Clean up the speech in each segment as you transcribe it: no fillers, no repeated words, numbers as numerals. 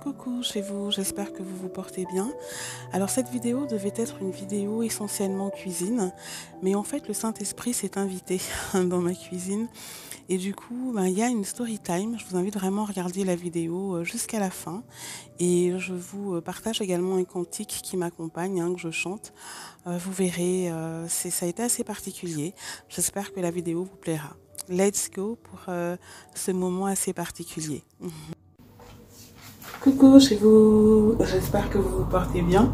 Coucou chez vous, j'espère que vous vous portez bien. Alors cette vidéo devait être une vidéo essentiellement cuisine, mais en fait le Saint-Esprit s'est invité dans ma cuisine et du coup il y a une story time. Je vous invite vraiment à regarder la vidéo jusqu'à la fin et je vous partage également un cantique qui m'accompagne, que je chante. Vous verrez, ça a été assez particulier. J'espère que la vidéo vous plaira. Let's go pour ce moment assez particulier. Coucou chez vous, j'espère que vous vous portez bien.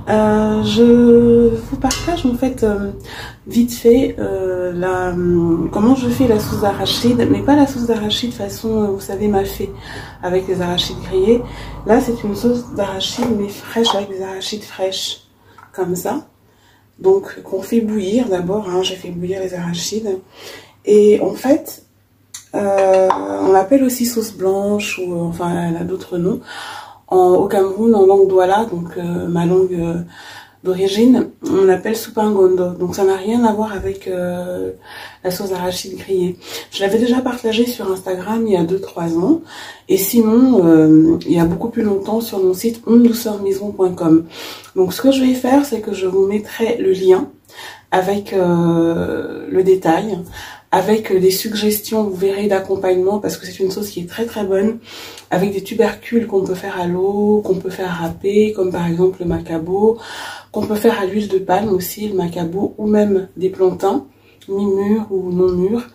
Je vous partage en fait vite fait comment je fais la sauce d'arachide, mais pas la sauce d'arachide façon, vous savez, mafé avec les arachides grillés. Là c'est une sauce d'arachide mais fraîche avec des arachides fraîches, comme ça. Donc qu'on fait bouillir d'abord, j'ai fait bouillir les arachides. Et en fait, on l'appelle aussi sauce blanche ou enfin elle a d'autres noms. Au Cameroun, en langue douala, donc ma langue d'origine, on l'appelle soupingondo. Donc ça n'a rien à voir avec la sauce d'arachide grillée. Je l'avais déjà partagée sur Instagram il y a 2-3 ans. Et sinon, il y a beaucoup plus longtemps sur mon site ondouceurmaison.com. Donc ce que je vais faire, c'est que je vous mettrai le lien avec le détail, avec des suggestions, vous verrez, d'accompagnement, parce que c'est une sauce qui est très très bonne, avec des tubercules qu'on peut faire à l'eau, qu'on peut faire râper, comme par exemple le macabo, qu'on peut faire à l'huile de palme aussi, le macabo, ou même des plantains, mi-mûrs ou non mûrs,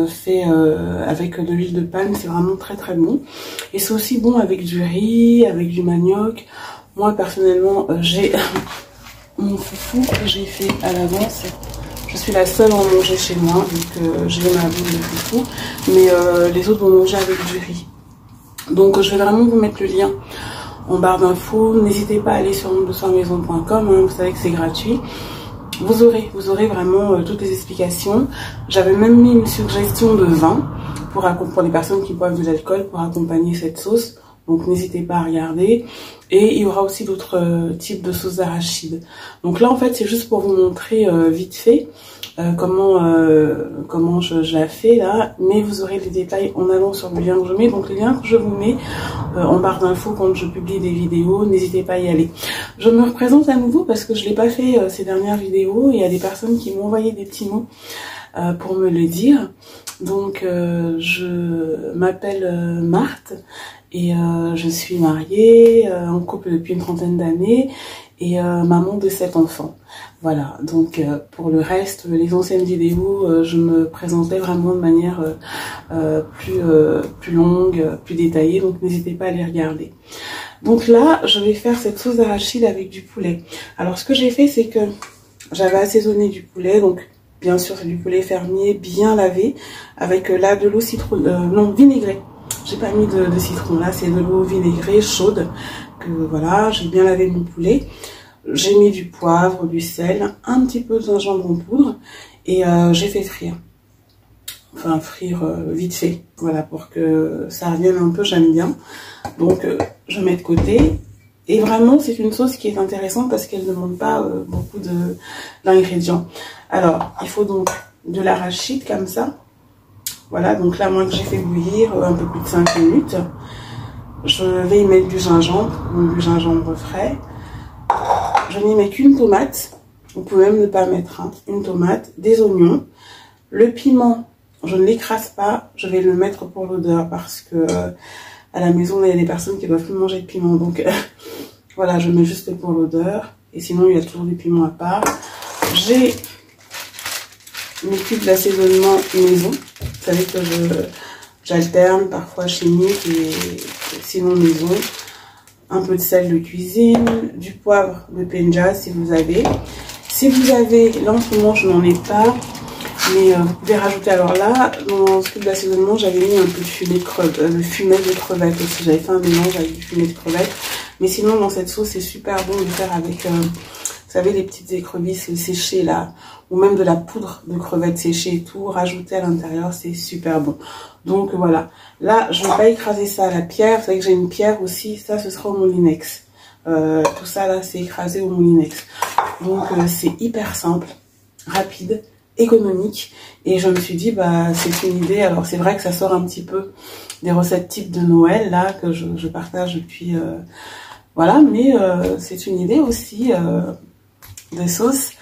fait avec de l'huile de palme, c'est vraiment très très bon. Et c'est aussi bon avec du riz, avec du manioc. Moi personnellement, j'ai mon foufou que j'ai fait à l'avance. Je suis la seule à en manger chez moi, donc j'ai ma boule de foufou, mais les autres vont manger avec du riz. Donc je vais vraiment vous mettre le lien en barre d'infos. N'hésitez pas à aller sur ondouceurmaison.com, vous savez que c'est gratuit. Vous aurez vraiment toutes les explications. J'avais même mis une suggestion de vin pour les personnes qui boivent de l'alcool pour accompagner cette sauce. Donc n'hésitez pas à regarder. Et il y aura aussi d'autres types de sauces d'arachide. Donc là en fait c'est juste pour vous montrer vite fait comment je la fais là. Mais vous aurez les détails en allant sur le lien que je mets. Donc le lien que je vous mets en barre d'infos quand je publie des vidéos, n'hésitez pas à y aller. Je me représente à nouveau parce que je ne l'ai pas fait ces dernières vidéos. Il y a des personnes qui m'ont envoyé des petits mots pour me le dire. Donc je m'appelle Marthe. Et je suis mariée, en couple depuis une trentaine d'années et maman de 7 enfants. Voilà, donc pour le reste, les anciennes vidéos, je me présentais vraiment de manière plus longue, plus détaillée, donc n'hésitez pas à les regarder. Donc là, je vais faire cette sauce d'arachide avec du poulet. Alors ce que j'ai fait, c'est que j'avais assaisonné du poulet, donc bien sûr c'est du poulet fermier, bien lavé, avec là de l'eau vinaigrée. J'ai pas mis de citron, là c'est de l'eau vinaigrée chaude, que voilà, j'ai bien lavé mon poulet. J'ai mis du poivre, du sel, un petit peu de gingembre en poudre et j'ai fait frire. Enfin frire vite fait, voilà, pour que ça revienne un peu, j'aime bien. Donc je mets de côté. Et vraiment c'est une sauce qui est intéressante parce qu'elle ne demande pas beaucoup d'ingrédients. Alors il faut donc de l'arachide comme ça. Voilà, donc là, moi que j'ai fait bouillir un peu plus de 5 minutes, je vais y mettre du gingembre frais. Je n'y mets qu'une tomate, vous pouvez même ne pas mettre une tomate, des oignons. Le piment, je ne l'écrase pas, je vais le mettre pour l'odeur parce que à la maison, il y a des personnes qui ne doivent plus manger de piment. Donc voilà, je mets juste pour l'odeur. Et sinon, il y a toujours du piment à part. J'ai mes cubes d'assaisonnement maison. Vous savez que j'alterne parfois chimique et sinon maison. Un peu de sel de cuisine, du poivre de Penja si vous avez. Si vous avez, là en ce moment je n'en ai pas, mais vous pouvez rajouter. Alors là, dans ce cube d'assaisonnement, j'avais mis un peu de fumet de crevettes aussi. J'avais fait un mélange avec du fumet de crevettes. Mais sinon, dans cette sauce, c'est super bon de faire avec, vous savez, les petites écrevisses séchées là, ou même de la poudre de crevettes séchées et tout, rajouter à l'intérieur, c'est super bon. Donc voilà, là je ne vais pas écraser ça à la pierre, vous savez que j'ai une pierre aussi, ça ce sera au moulinex. Tout ça là c'est écrasé au moulinex. Donc c'est hyper simple, rapide économique. Et je me suis dit, bah c'est une idée. Alors c'est vrai que ça sort un petit peu des recettes types de Noël là que je partage depuis voilà, mais c'est une idée aussi de sauce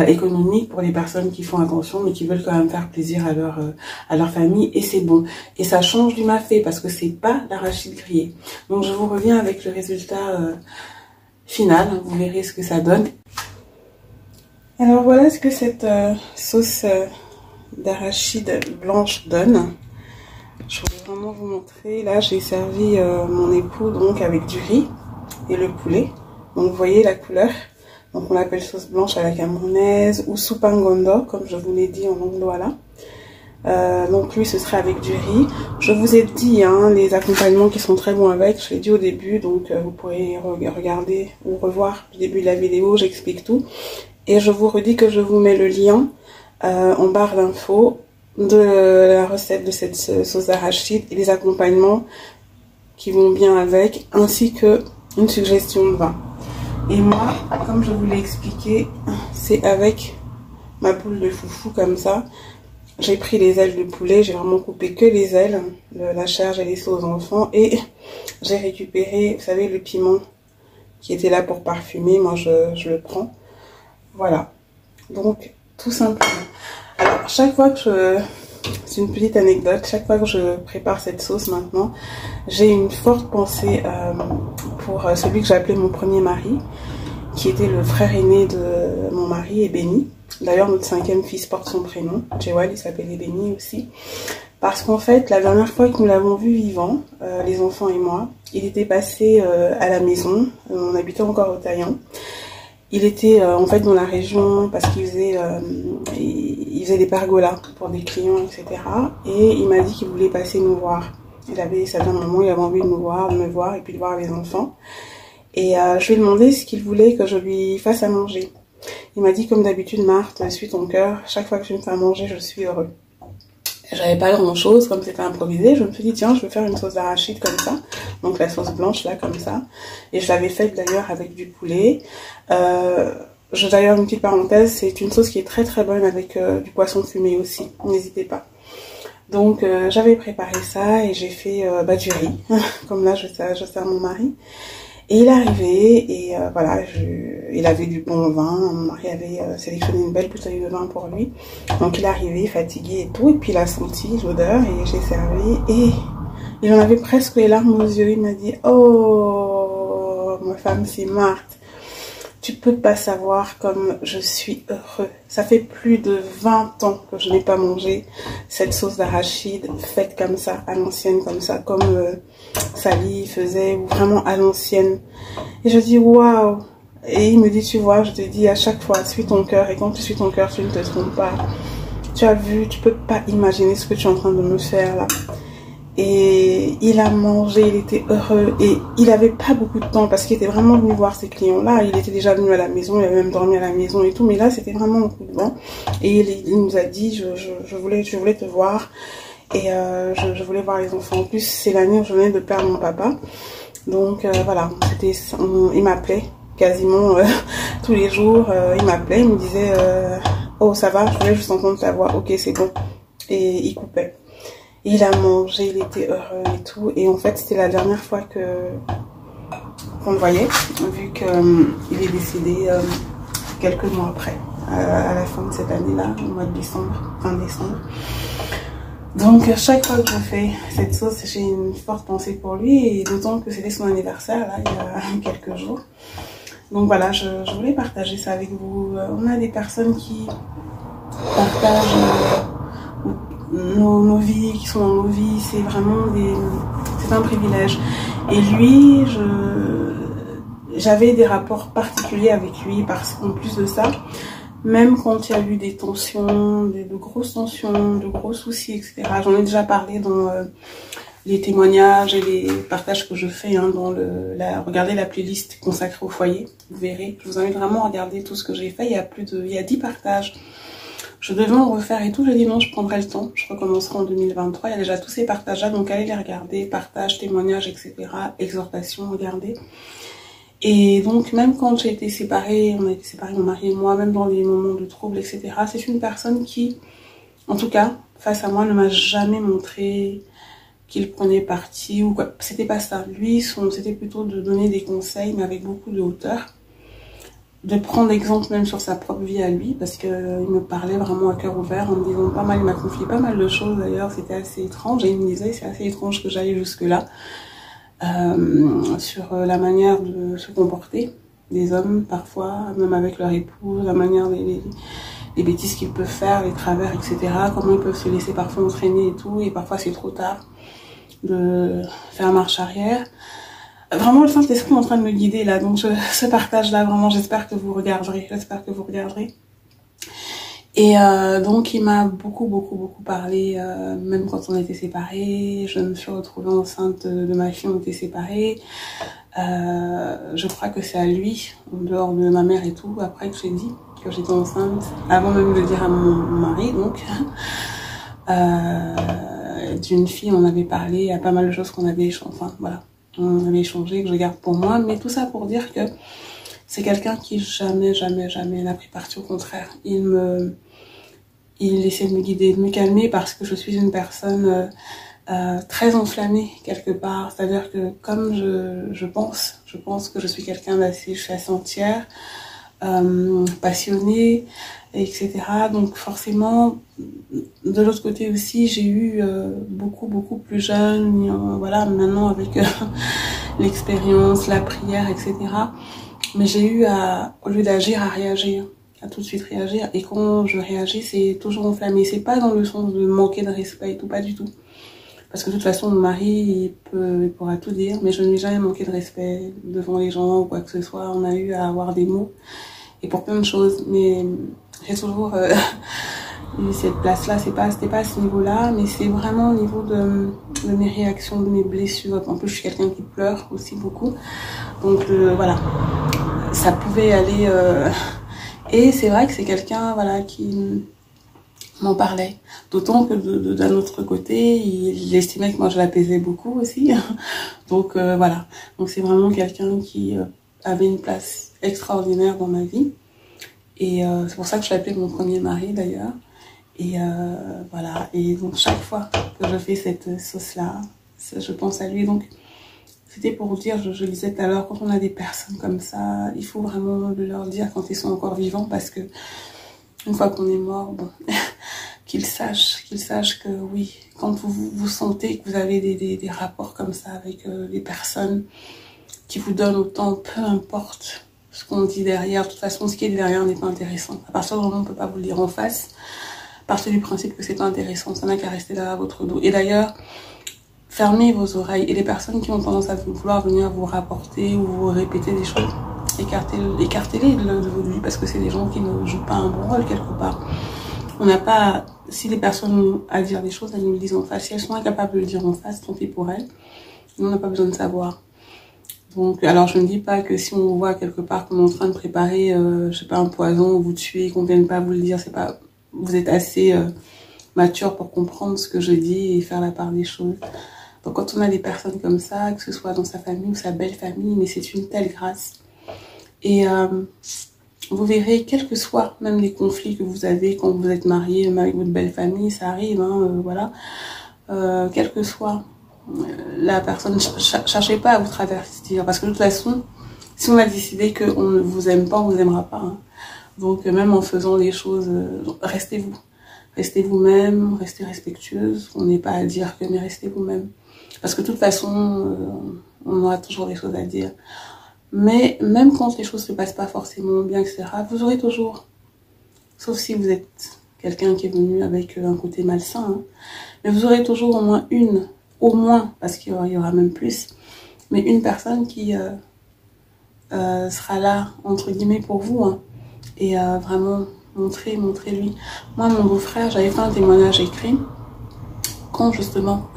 économique pour les personnes qui font attention mais qui veulent quand même faire plaisir à leur famille, et c'est bon. Et ça change du mafé parce que c'est pas l'arachide grillé. Donc je vous reviens avec le résultat final, vous verrez ce que ça donne. Alors voilà ce que cette sauce d'arachide blanche donne. Je voulais vraiment vous montrer. Là j'ai servi mon époux donc avec du riz et le poulet. Donc vous voyez la couleur. Donc on l'appelle sauce blanche à la camerounaise ou soupangondo comme je vous l'ai dit en langue douala. Donc lui ce serait avec du riz. Je vous ai dit hein, les accompagnements qui sont très bons avec, je l'ai dit au début, donc vous pourrez regarder ou revoir le début de la vidéo, j'explique tout. Et je vous redis que je vous mets le lien en barre d'infos de la recette de cette sauce d'arachide et les accompagnements qui vont bien avec, ainsi que une suggestion de vin. Et moi, comme je vous l'ai expliqué, c'est avec ma boule de foufou comme ça. J'ai pris les ailes de poulet, j'ai vraiment coupé que les ailes, la chair, j'ai laissé aux enfants. Et j'ai récupéré, vous savez, le piment qui était là pour parfumer. Moi, je le prends. Voilà. Donc, tout simplement. Alors, chaque fois que c'est une petite anecdote, chaque fois que je prépare cette sauce maintenant, j'ai une forte pensée pour celui que j'ai appelé mon premier mari, qui était le frère aîné de mon mari, Ebeni. D'ailleurs, notre 5e fils porte son prénom, Jewel, il s'appelle Ebeni aussi. Parce qu'en fait, la dernière fois que nous l'avons vu vivant, les enfants et moi, il était passé à la maison, on habitait encore au Taillan. Il était en fait dans la région parce qu'il faisait des pergolas pour des clients, etc. Et il m'a dit qu'il voulait passer nous voir. Ça fait un moment, il avait envie de nous voir, de me voir et puis de voir les enfants. Et je lui ai demandé ce qu'il voulait que je lui fasse à manger. Il m'a dit, comme d'habitude, Marthe, suis ton cœur. Chaque fois que tu me fais à manger, je suis heureux. J'avais pas grand chose, comme c'était improvisé. Je me suis dit, tiens, je vais faire une sauce d'arachide comme ça. Donc la sauce blanche, là, comme ça. Et je l'avais faite d'ailleurs avec du poulet. D'ailleurs, une petite parenthèse, c'est une sauce qui est très très bonne avec du poisson fumé aussi. N'hésitez pas. Donc j'avais préparé ça et j'ai fait du riz. Comme là, je sers mon mari. Et il est arrivé et voilà, il avait du bon vin. Mon mari avait sélectionné une belle bouteille de vin pour lui. Donc il est arrivé fatigué et tout. Et puis il a senti l'odeur et j'ai servi. Et il en avait presque les larmes aux yeux. Il m'a dit, oh, ma femme c'est Marthe. Tu peux pas savoir comme je suis heureux. Ça fait plus de 20 ans que je n'ai pas mangé cette sauce d'arachide faite comme ça, à l'ancienne, comme ça, comme Sally faisait, ou vraiment à l'ancienne. Et je dis waouh. Et il me dit, tu vois, je te dis à chaque fois, suis ton cœur. Et quand tu suis ton cœur, tu ne te trompes pas. Tu as vu, tu peux pas imaginer ce que tu es en train de me faire là. Et il a mangé, il était heureux et il avait pas beaucoup de temps parce qu'il était vraiment venu voir ses clients là. Il était déjà venu à la maison, il avait même dormi à la maison et tout, mais là c'était vraiment un coup de vent. Et il nous a dit, je voulais te voir et je voulais voir les enfants. En plus c'est l'année où je venais de perdre mon papa, donc voilà, il m'appelait quasiment tous les jours. Il m'appelait, il me disait oh ça va, je voulais juste entendre ta voix, ok c'est bon, et il coupait. Il a mangé, il était heureux et tout. Et en fait, c'était la dernière fois qu'on le voyait, vu qu'il est décédé quelques mois après, à la fin de cette année-là, au mois de décembre, fin décembre. Donc, chaque fois que je fais cette sauce, j'ai une forte pensée pour lui, et d'autant que c'était son anniversaire, là, il y a quelques jours. Donc voilà, je voulais partager ça avec vous. On a des personnes qui partagent nos vies, qui sont dans nos vies, c'est vraiment c'est un privilège. Et lui, j'avais des rapports particuliers avec lui parce qu'en plus de ça, même quand il y a eu des tensions, de grosses tensions, de gros soucis, etc. J'en ai déjà parlé dans les témoignages et les partages que je fais hein, dans regardez la playlist consacrée au foyer, vous verrez. Je vous invite vraiment à regarder tout ce que j'ai fait. Il y a 10 partages. Je devais en refaire et tout, j'ai dit non, je prendrai le temps, je recommencerai en 2023, il y a déjà tous ces partages-là, donc allez les regarder, partage, témoignages, etc., exhortation, regardez. Et donc, même quand j'ai été séparée, on a été séparés, mon mari et moi, même dans les moments de trouble, etc., c'est une personne qui, en tout cas, face à moi, ne m'a jamais montré qu'il prenait parti ou quoi. C'était pas ça. Lui, c'était plutôt de donner des conseils, mais avec beaucoup de hauteur. De prendre exemple même sur sa propre vie à lui, parce qu'il me parlait vraiment à cœur ouvert en me disant pas mal, il m'a confié pas mal de choses d'ailleurs, c'était assez étrange, et il me disait c'est assez étrange que j'aille jusque-là, sur la manière de se comporter des hommes parfois, même avec leur épouse, la manière les bêtises qu'ils peuvent faire, les travers, etc., comment ils peuvent se laisser parfois entraîner et tout, et parfois c'est trop tard de faire marche arrière. Vraiment, le Saint-Esprit est en train de me guider là, donc ce partage-là, vraiment, j'espère que vous regarderez, Et donc, il m'a beaucoup parlé, même quand on était séparés. Je me suis retrouvée enceinte de ma fille, on était séparés. Je crois que c'est à lui, en dehors de ma mère et tout, après que j'ai dit que j'étais enceinte, avant même de le dire à mon mari, donc. D'une fille, on avait parlé, il y a pas mal de choses qu'on avait échangé, enfin voilà. On avait échangé, que je garde pour moi, mais tout ça pour dire que c'est quelqu'un qui jamais n'a pris parti, au contraire. Il essaie de me guider, de me calmer parce que je suis une personne très enflammée quelque part. C'est-à-dire que comme je pense que je suis quelqu'un d'assez, je suis assez entière, passionnée, etc. Donc forcément, de l'autre côté aussi, j'ai eu beaucoup plus jeune, voilà, maintenant avec l'expérience, la prière, etc. Mais j'ai eu au lieu d'agir, à réagir, à tout de suite réagir. Et quand je réagis, c'est toujours enflammé. C'est pas dans le sens de manquer de respect et tout, pas du tout. Parce que de toute façon, mon mari, il pourra tout dire, mais je ne lui ai jamais manqué de respect devant les gens ou quoi que ce soit. On a eu à avoir des mots et pour plein de choses, mais j'ai toujours eu cette place-là. C'était pas à ce niveau-là, mais c'est vraiment au niveau de mes réactions, de mes blessures. En plus, je suis quelqu'un qui pleure aussi beaucoup, donc voilà, ça pouvait aller. Et c'est vrai que c'est quelqu'un, voilà, qui m'en parlait. D'autant que d'un autre côté, il estimait que moi je l'apaisais beaucoup aussi. Donc voilà. Donc c'est vraiment quelqu'un qui avait une place extraordinaire dans ma vie. Et c'est pour ça que je l'appelais mon premier mari d'ailleurs. Et voilà. Et donc chaque fois que je fais cette sauce-là, je pense à lui. Donc c'était pour dire, je le disais tout à l'heure, quand on a des personnes comme ça, il faut vraiment leur dire quand ils sont encore vivants, parce que une fois qu'on est mort, bon, qu'ils sachent que oui, quand vous sentez que vous avez des rapports comme ça avec des personnes qui vous donnent autant, peu importe ce qu'on dit derrière, de toute façon, ce qui est derrière n'est pas intéressant. À partir du moment où on ne peut pas vous le dire en face, partez du principe que c'est pas intéressant, ça n'a qu'à rester là à votre dos. Et d'ailleurs, fermez vos oreilles. Et les personnes qui ont tendance à vouloir venir vous rapporter ou vous répéter des choses, écartez-les de votre vie, parce que c'est des gens qui ne jouent pas un bon rôle quelque part. On n'a pas, si les personnes ont à dire des choses, elles nous le disent en face. Si elles sont incapables de le dire en face, tant pis pour elles. On n'a pas besoin de savoir. Donc, alors je ne dis pas que si on voit quelque part qu'on est en train de préparer, je sais pas, un poison, ou vous tuer, qu'on ne vienne pas vous le dire, c'est pas, vous êtes assez mature pour comprendre ce que je dis et faire la part des choses. Donc quand on a des personnes comme ça, que ce soit dans sa famille ou sa belle famille, mais c'est une telle grâce. Et vous verrez, quels que soient même les conflits que vous avez quand vous êtes marié, même avec votre belle famille, ça arrive, hein, voilà. Quel que soit la personne, cherchez pas à vous travestir, parce que de toute façon, si on a décidé qu'on ne vous aime pas, on ne vous aimera pas. Hein. Donc même en faisant les choses, restez vous. Restez vous-même, restez respectueuse. On n'est pas à dire que, mais restez vous-même. Parce que de toute façon, on aura toujours des choses à dire. Mais même quand les choses ne se passent pas forcément bien, etc., vous aurez toujours, sauf si vous êtes quelqu'un qui est venu avec un côté malsain, hein, mais vous aurez toujours au moins, parce qu'il y aura même plus, mais une personne qui sera là, entre guillemets, pour vous, hein, et vraiment montrez-lui. Moi, mon beau-frère, j'avais fait un témoignage écrit, quand justement,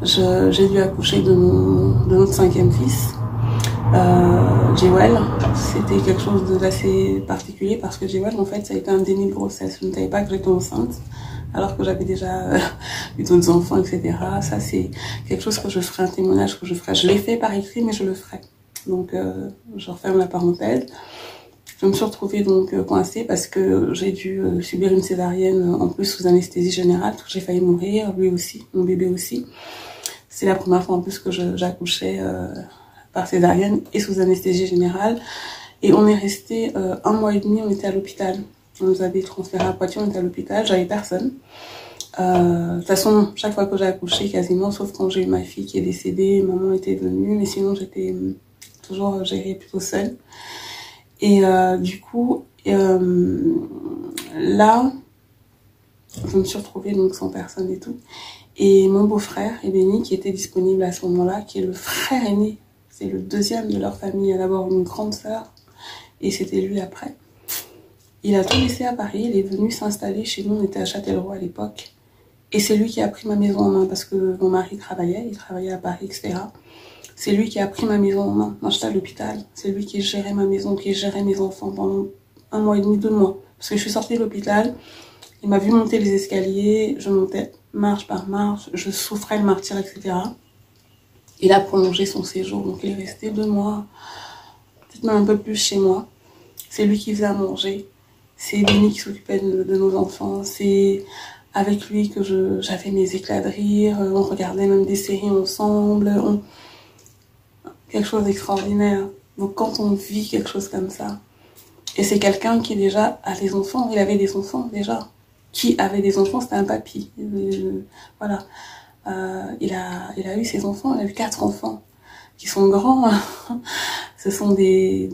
j'ai dû accoucher de notre 5e fils, Jewel. C'était quelque chose d'assez particulier parce que Jewel, en fait, ça a été un déni de grossesse. Je ne savais pas que j'étais enceinte alors que j'avais déjà eu d'autres enfants, etc. Ça, c'est quelque chose que je ferai, un témoignage que je ferai. Je l'ai fait par écrit, mais je le ferai. Donc, je referme la parenthèse. Je me suis retrouvée donc coincée parce que j'ai dû subir une césarienne en plus sous anesthésie générale. J'ai failli mourir, lui aussi, mon bébé aussi. C'est la première fois en plus que j'accouchais par césarienne et sous anesthésie générale. Et on est resté 1 mois et demi, on était à l'hôpital. On nous avait transféré à Poitiers, on était à l'hôpital, j'avais personne. De toute façon, chaque fois que j'ai accouché, quasiment, sauf quand j'ai eu ma fille qui est décédée, maman était venue, mais sinon j'étais toujours gérée plutôt seule. Et du coup, là, je me suis retrouvée donc sans personne et tout. Et mon beau-frère, Ebeni, qui était disponible à ce moment-là, qui est le frère aîné, c'est le deuxième de leur famille, il y a d'abord une grande sœur, et c'était lui après. Il a tout laissé à Paris, il est venu s'installer chez nous, on était à Châtellerault à l'époque. Et c'est lui qui a pris ma maison en main, parce que mon mari travaillait, il travaillait à Paris, etc. C'est lui qui a pris ma maison en main. Moi, j'étais à l'hôpital. C'est lui qui gérait ma maison, qui gérait mes enfants pendant 1 mois et demi, 2 mois. Parce que je suis sortie de l'hôpital, il m'a vu monter les escaliers, je montais marche par marche, je souffrais le martyre, etc. Il a prolongé son séjour, donc il est resté 2 mois, peut-être même un peu plus chez moi. C'est lui qui faisait à manger. C'est Benny qui s'occupait de nos enfants. C'est avec lui que j'avais mes éclats de rire. On regardait même des séries ensemble. Quelque chose d'extraordinaire. Donc quand on vit quelque chose comme ça, et c'est quelqu'un qui déjà a des enfants, il avait des enfants déjà. Qui avait des enfants, c'était un papy. Voilà. Il a eu ses enfants, il a eu 4 enfants qui sont grands. Ce sont des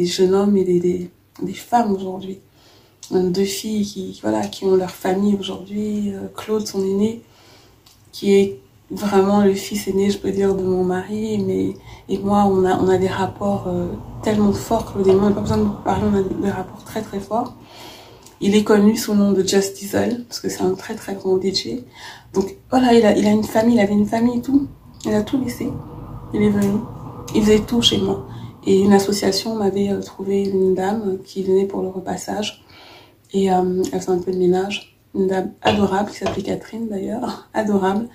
jeunes hommes et des femmes aujourd'hui. 2 filles qui ont leur famille aujourd'hui. Claude, son aîné, qui est vraiment le fils aîné, je peux dire, de mon mari, et moi, on a des rapports tellement forts, Claude et moi, on n'a pas besoin de parler, on a des rapports très très forts. Il est connu sous le nom de Just Diesel, parce que c'est un très très grand DJ. Donc voilà, il a une famille, il avait une famille et tout. Il a tout laissé. Il est venu. Il faisait tout chez moi. Et une association m'avait trouvé une dame qui venait pour le repassage. Et elle faisait un peu de ménage. Une dame adorable, qui s'appelait Catherine d'ailleurs, adorable.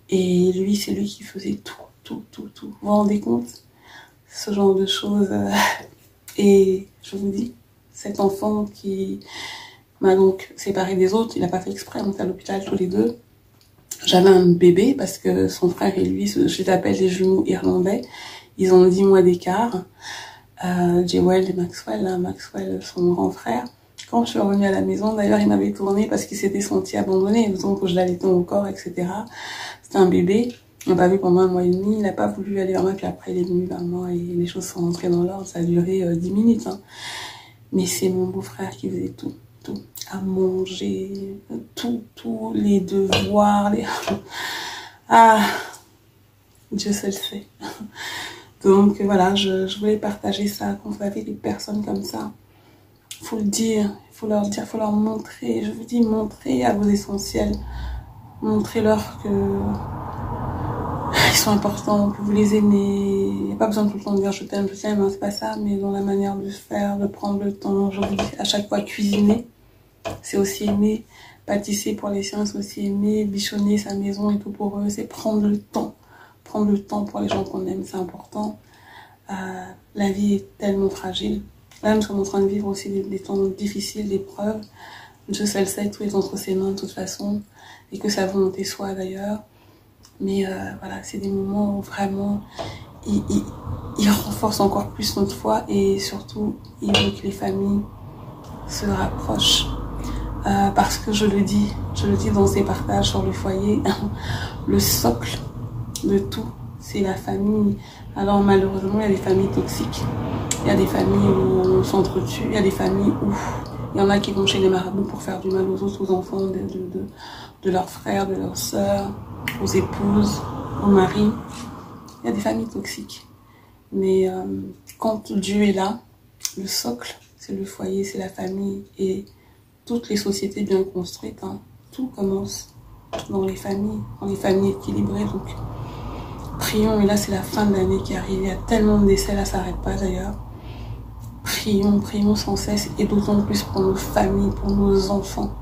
Et lui, c'est lui qui faisait tout. Vous vous rendez compte? Ce genre de choses. Et je vous dis, cet enfant qui m'a donc séparé des autres, il n'a pas fait exprès, on était à l'hôpital tous les deux. J'avais un bébé parce que son frère et lui, je les appelle les jumeaux irlandais. Ils ont 10 mois d'écart. Jewel et Maxwell, là, Maxwell, son grand frère. Quand je suis revenue à la maison, d'ailleurs, il m'avait tourné parce qu'il s'était senti abandonné, donc je l'allaitais encore, etc. C'était un bébé. On l'a pas vu pendant 1 mois et demi. Il n'a pas voulu aller vers moi, puis après, il est venu vers moi et les choses sont rentrées dans l'ordre. Ça a duré 10 minutes. Hein. Mais c'est mon beau-frère qui faisait tout. À manger, tous les devoirs, Ah, Dieu seul sait. Donc voilà, je voulais partager ça. Quand vous avez des personnes comme ça, il faut le dire, il faut leur dire, il faut leur montrer. Je vous dis, montrez à vos essentiels. Montrez-leur que ils sont importants, que vous les aimez. Il n'y a pas besoin de tout le temps de dire je t'aime, hein, c'est pas ça, mais dans la manière de faire, de prendre le temps. Je vous dis, à chaque fois, cuisiner, c'est aussi aimer. Pâtisser pour les siens, c'est aussi aimer. Bichonner sa maison et tout pour eux, c'est prendre le temps. Prendre le temps pour les gens qu'on aime, c'est important. La vie est tellement fragile. Là, nous sommes en train de vivre aussi des temps difficiles, des preuves. Dieu seul sait, tout est entre ses mains de toute façon. Et que sa volonté soit d'ailleurs. Mais voilà, c'est des moments où vraiment, il renforce encore plus notre foi. Et surtout, il veut que les familles se rapprochent. Parce que je le dis dans ces partages sur le foyer, le socle de tout, c'est la famille. Alors malheureusement, il y a des familles toxiques, il y a des familles où on s'entretue, il y a des familles où il y en a qui vont chez les marabouts pour faire du mal aux autres, aux enfants de leurs frères, de leurs sœurs, aux épouses, aux maris. Il y a des familles toxiques. Mais quand Dieu est là, le socle, c'est le foyer, c'est la famille. Et toutes les sociétés bien construites, hein, tout commence dans les familles équilibrées. Donc, prions, et là c'est la fin de l'année qui arrive, il y a tellement de décès, là ça n'arrête pas d'ailleurs. Prions sans cesse, et d'autant plus pour nos familles, pour nos enfants.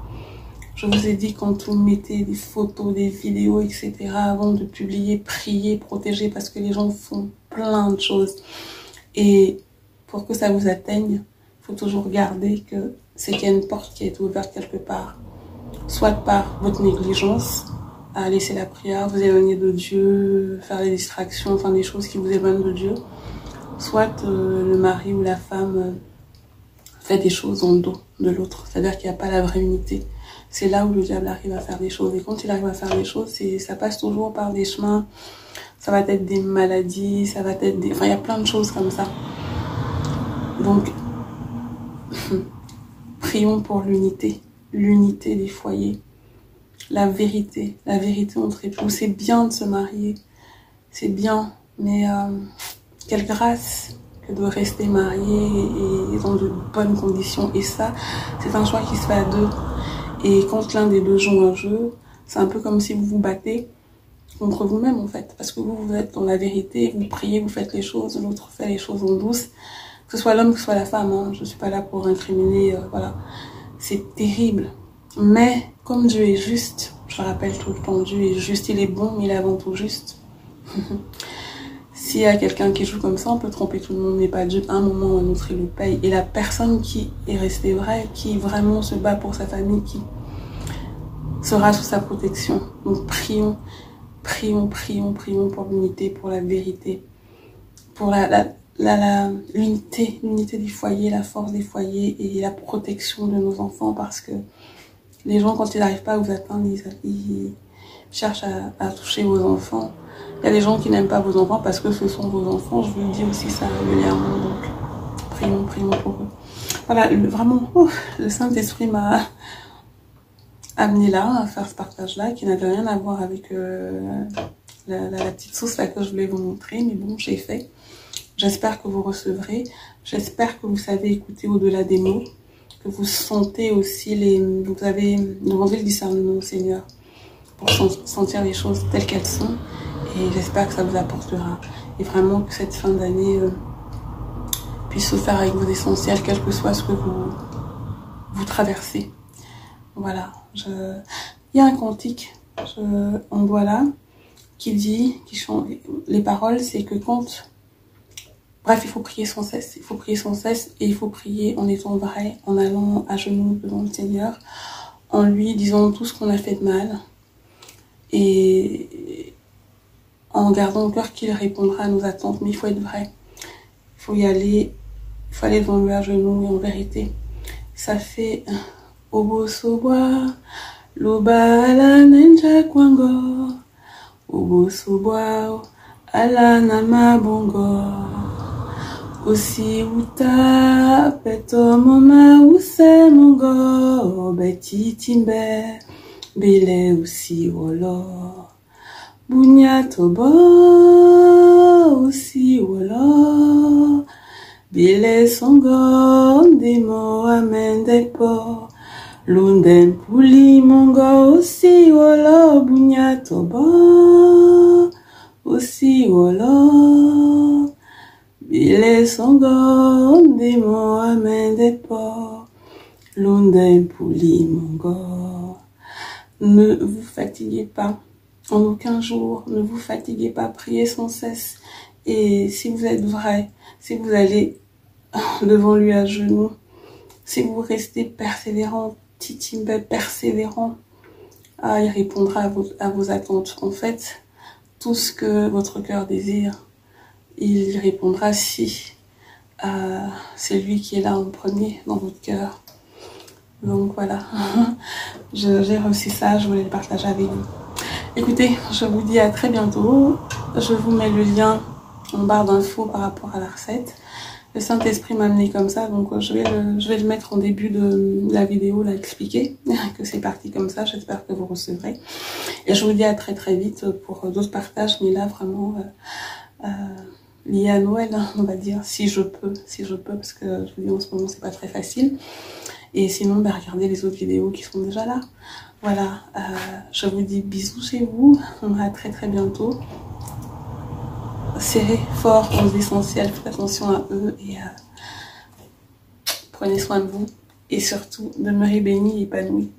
Je vous ai dit, quand vous mettez des photos, des vidéos, etc., avant de publier, priez, protégez, parce que les gens font plein de choses. Et pour que ça vous atteigne, il faut toujours garder que c'est qu'il y a une porte qui est ouverte quelque part. Soit par votre négligence, à laisser la prière, vous éloigner de Dieu, faire des distractions, enfin des choses qui vous éloignent de Dieu. Soit le mari ou la femme fait des choses dans le dos de l'autre. C'est-à-dire qu'il n'y a pas la vraie unité. C'est là où le diable arrive à faire des choses. Et quand il arrive à faire des choses, ça passe toujours par des chemins. Ça va être des maladies, ça va être des... Enfin, il y a plein de choses comme ça. Donc, prions pour l'unité. L'unité des foyers. La vérité entre époux. C'est bien de se marier. C'est bien. Mais quelle grâce que de rester marié et dans de bonnes conditions. Et ça, c'est un choix qui se fait à deux. Et quand l'un des deux joue un jeu, c'est un peu comme si vous vous battez contre vous-même en fait. Parce que vous êtes dans la vérité, vous priez, vous faites les choses, l'autre fait les choses en douce. Que ce soit l'homme, que ce soit la femme, hein. Je ne suis pas là pour incriminer, voilà. C'est terrible. Mais comme Dieu est juste, je rappelle tout le temps, Dieu est juste, il est bon, mais il est avant tout juste. S'il y a quelqu'un qui joue comme ça, on peut tromper tout le monde, mais pas Dieu. À un moment ou à un autre, il le paye. Et la personne qui est restée vraie, qui vraiment se bat pour sa famille, qui sera sous sa protection. Donc prions, prions, prions, prions pour l'unité, pour la vérité, pour l'unité des foyers, la force des foyers et la protection de nos enfants, parce que les gens, quand ils n'arrivent pas à vous atteindre, ils cherchent à toucher vos enfants. Il y a des gens qui n'aiment pas vos enfants parce que ce sont vos enfants. Je vous le dis aussi ça régulièrement. Donc, prions, prions pour eux. Voilà, vraiment, le Saint-Esprit m'a amené là, à faire ce partage-là, qui n'avait rien à voir avec la petite sauce là que je voulais vous montrer. Mais bon, j'ai fait. J'espère que vous recevrez. J'espère que vous savez écouter au-delà des mots. Que vous sentez aussi vous avez demandé le discernement au Seigneur pour sentir les choses telles qu'elles sont. Et j'espère que ça vous apportera. Et vraiment que cette fin d'année puisse se faire avec vos essentiels, quel que soit ce que vous traversez. Voilà. Il y a un cantique, on voit là, qui chante. Les paroles, c'est que quand... Bref, il faut prier sans cesse. Il faut prier sans cesse et il faut prier en étant vrai, en allant à genoux devant le Seigneur, en lui disant tout ce qu'on a fait de mal. Et en gardant au cœur qu'il répondra à nos attentes, mais il faut être vrai. Il faut y aller, il faut aller devant lui à genoux et en vérité. Ça fait Obo Soboa, Loba ala Nenja Kwango, Obo Soboa, ala Nama Bongo, Osi Uta, Peto Moma Use Mongo, Beti Timbe, Bele Usi Wolo. Bunya tobo usi wolo bile songo ndimo amende po lunden puli mongo usi wolo bunya tobo usi wolo bile songo ndimo amende po lunden puli mongo. Ne vous fatiguez pas. En aucun jour, ne vous fatiguez pas, priez sans cesse. Et si vous êtes vrai, si vous allez devant lui à genoux, si vous restez persévérant, titimbe, persévérant, il répondra à vos attentes. En fait, tout ce que votre cœur désire, il y répondra si c'est lui qui est là en premier dans votre cœur. Donc voilà, j'ai reçu ça, je voulais le partager avec vous. Écoutez, je vous dis à très bientôt. Je vous mets le lien en barre d'infos par rapport à la recette. Le Saint-Esprit m'a amené comme ça, donc je vais le mettre en début de la vidéo, là, expliquer que c'est parti comme ça. J'espère que vous recevrez. Et je vous dis à très très vite pour d'autres partages, mais là vraiment lié à Noël, hein, on va dire, si je peux, parce que je vous dis en ce moment c'est pas très facile. Et sinon, regardez les autres vidéos qui sont déjà là. Voilà, je vous dis bisous chez vous, on va très très bientôt. Serrez fort aux essentiels, faites attention à eux et prenez soin de vous. Et surtout, demeurez bénis et épanouis.